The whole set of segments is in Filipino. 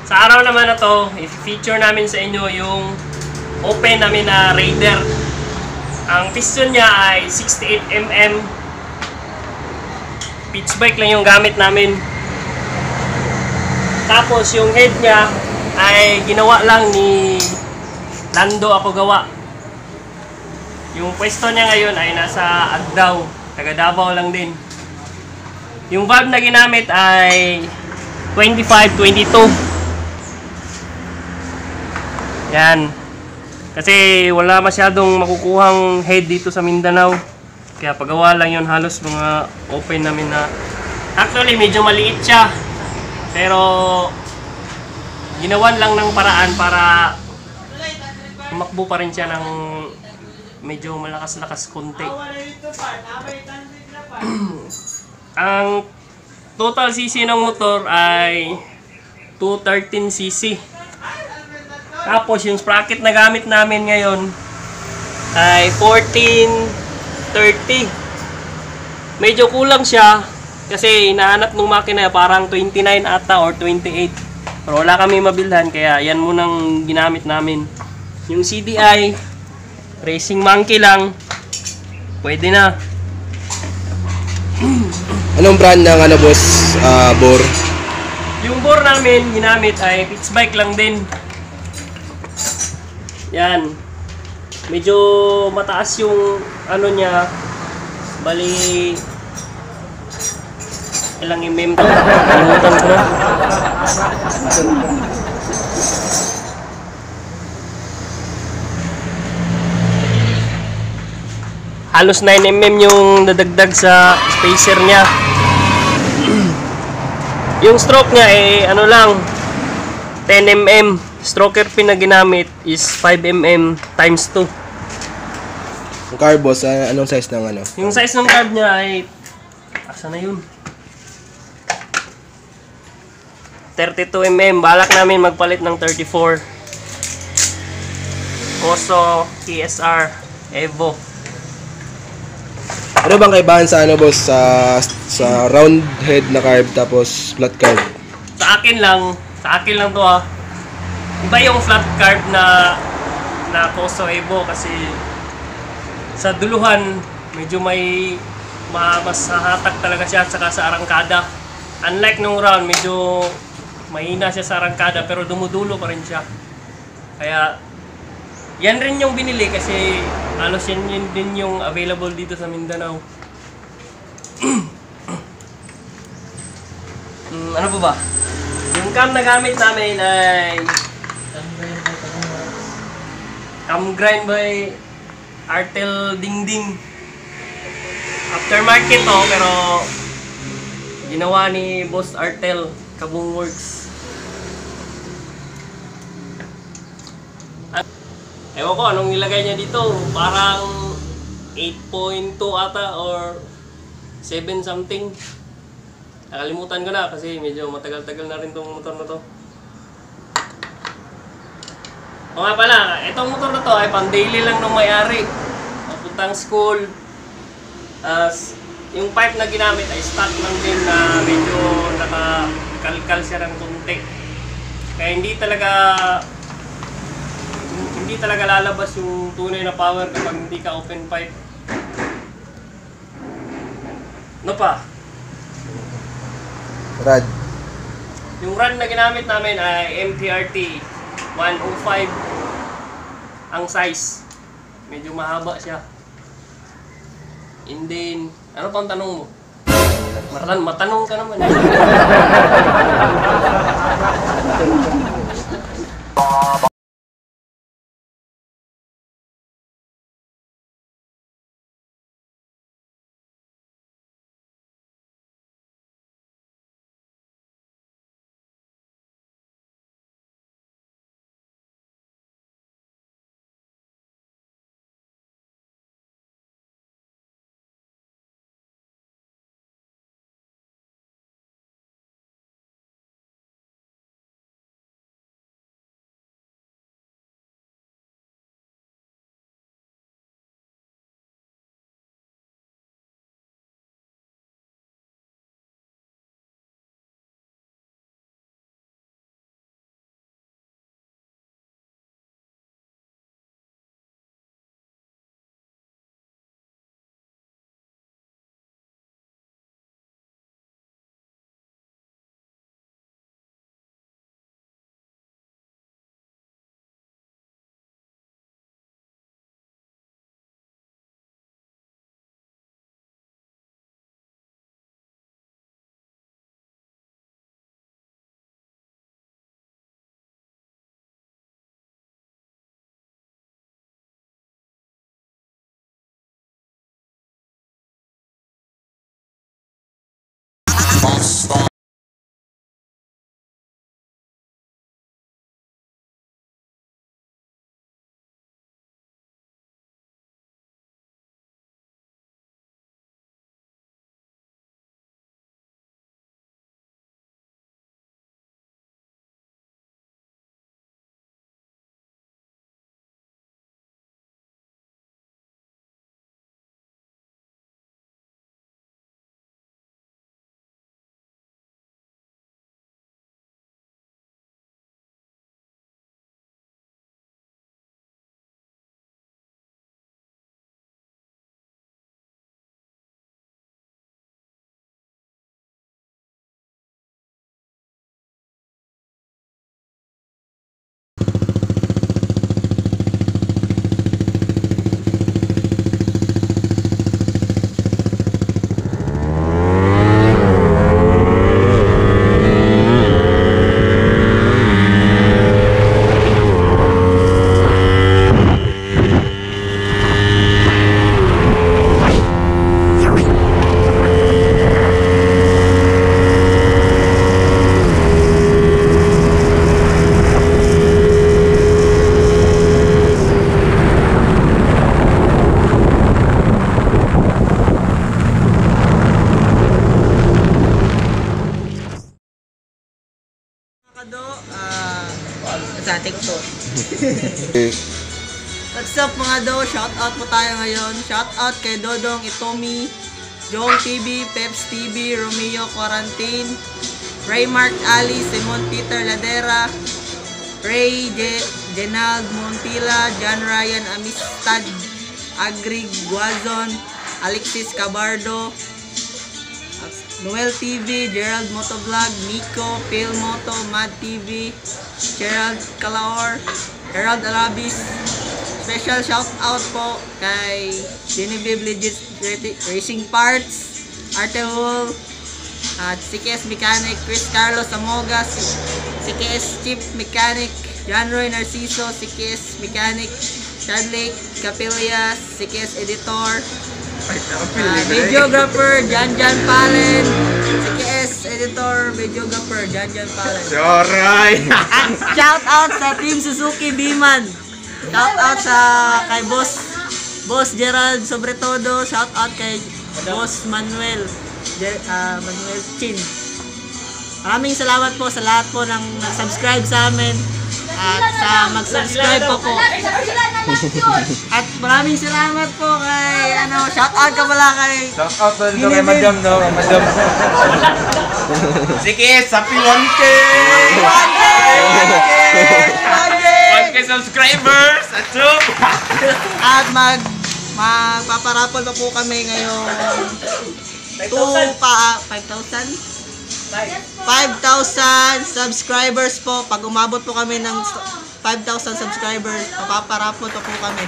Sa araw naman na to, i-feature namin sa inyo yung open namin na Raider. Ang piston niya ay 68mm. Pitch bike lang yung gamit namin. Tapos yung head niya ay ginawa lang ni Lando ako gawa. Yung pwesto niya ngayon ay nasa Agdao, taga Davao lang din. Yung valve na ginamit ay 25-22. Yan. Kasi wala masyadong makukuhang head dito sa Mindanao. Kaya pagawa lang yun, halos mga open namin na. Actually, medyo maliit siya. Pero ginawan lang ng paraan para tumakbo pa rin siya ng medyo malakas-lakas konti. Ang total cc ng motor ay 213cc. Tapos yung sprocket na gamit namin ngayon ay 1430. Medyo kulang siya kasi hinahanap ng makina parang 29 ata or 28. Pero wala kami mabilhan kaya yan munang ginamit namin. Yung CDI Racing Monkey lang, pwede na. Anong brand ng ano boss, bore? Yung bore namin ginamit ay pitch bike lang din. Yan. Medyo mataas yung ano niya. Bali ilang mm to? Kalimutan ko na. Halos 9mm yung dadagdag sa spacer niya. Yung stroke niya ay ano lang 10mm. Stroker pin na ginamit is 5mm times 2. Yung carb boss, anong size ng ano? Yung size ng carb niya ay asa na yun? 32mm. Balak namin magpalit ng 34. Oso TSR Evo. Ano bang kaibahan sa ano boss, sa round head na carb tapos flat carb? Sa akin lang to ha. Iba yung flat carb na Oso Evo kasi sa duluhan medyo may mas hatak talaga siya saka sa arangkada. Unlike nung round, medyo mahina siya sa arangkada pero dumudulo pa rin siya. Kaya yan rin yung binili kasi halos yun din yung available dito sa Mindanao. Ano pa ba? Yung cam na gamit namin ay cam grind by Artel Dingding. Aftermarket to pero ginawa ni Boss Artel Kabung Works. Ewan ko anong nilagay niya dito, parang 8.2 ata or 7 something. Nakalimutan ko na kasi medyo matagal-tagal na rin tong motor na to. O nga pala, itong motor na to ay pang daily lang nung may-ari. Papuntang school. Yung pipe na ginamit ay stock lang din na medyo nakakalkal siya ng konti. Kaya hindi talaga lalabas yung tunay na power kapag hindi ka open pipe. Ano pa? Rad. Yung rod na ginamit namin ay MTRT 105 ang size. Medyo mahaba siya. And then, ano pang tanong mo? Matanong ka naman eh. What's up mga do? Shout out po tayo ngayon. Shout out kay Dodong Itomi, Jong TV, Peps TV, Romeo Quarantine, Raymark Ali, Simon Peter Ladera, Ray Genald Montila, John Ryan Amistad, Agrig Guazon, Alexis Cabardo, Noel TV, Gerald Motovlog, Nico, Phil Moto, Mad TV, Gerald Calaor, Gerald Arabis. Special shout out po kay Genevieve Legit Racing Parts, Arte Wool, at CKS Mechanic, Chris Carlos Amogas, CKS Chief Mechanic, John Roy Narciso, CKS Mechanic, Chadley Capillas, CKS Editor, Videographer, Jan Palen, CKS Editor, Videographer, Jan Palen. Alright! At shout out sa Team Suzuki Biman. Shout out sa kay Boss Gerald Sobretodo. Shout out kay Boss Manuel Manuel Chin. Maraming salamat po sa lahat po ng nag-subscribe sa amin at sa mag-subscribe po. At maraming salamat po kay shout out ka pala kay Shout out na dito kay Madam, no? Madam. Sige, sapi 1K! 1K subscribers! At magpaparapol pa po kami ngayong 5,000 subscribers po. Pag umabot po kami ng 5,000 subscribers, papaparapol pa po kami.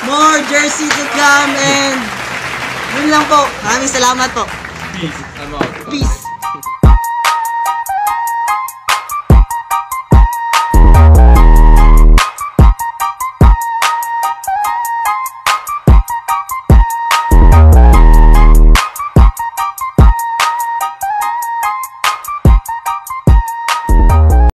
More jersey to come and yun lang po. Maraming salamat po. Peace. I'm out. Peace.